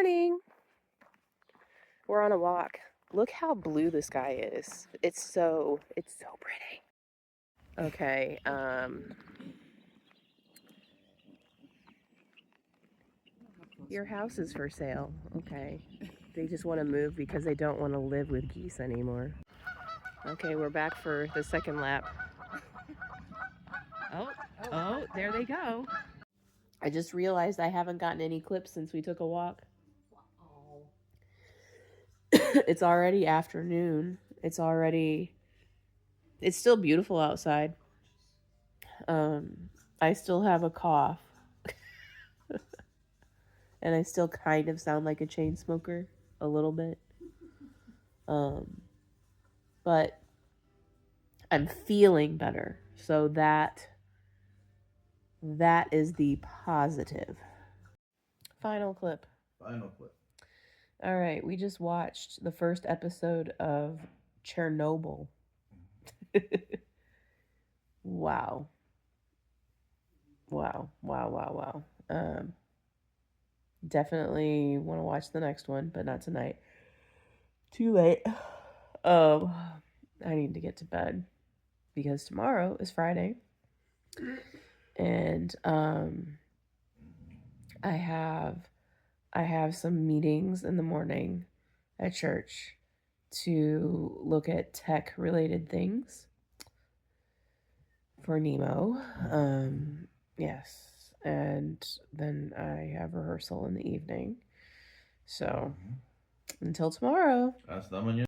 morning. We're on a walk. Look how blue the sky is. It's so pretty. Okay, your house is for sale. Okay. They just want to move because they don't want to live with geese anymore. Okay, we're back for the second lap. Oh, there they go. I just realized I haven't gotten any clips since we took a walk. It's already afternoon. It's still beautiful outside. I still have a cough. And I still kind of sound like a chain smoker a little bit. But I'm feeling better. So that is the positive. Final clip. All right, we just watched the first episode of Chernobyl. Wow. Definitely want to watch the next one, but not tonight. Too late. I need to get to bed because tomorrow is Friday. And I have some meetings in the morning at church to look at tech related things for Nemo. Yes. And then I have rehearsal in the evening. So until tomorrow. Hasta mañana.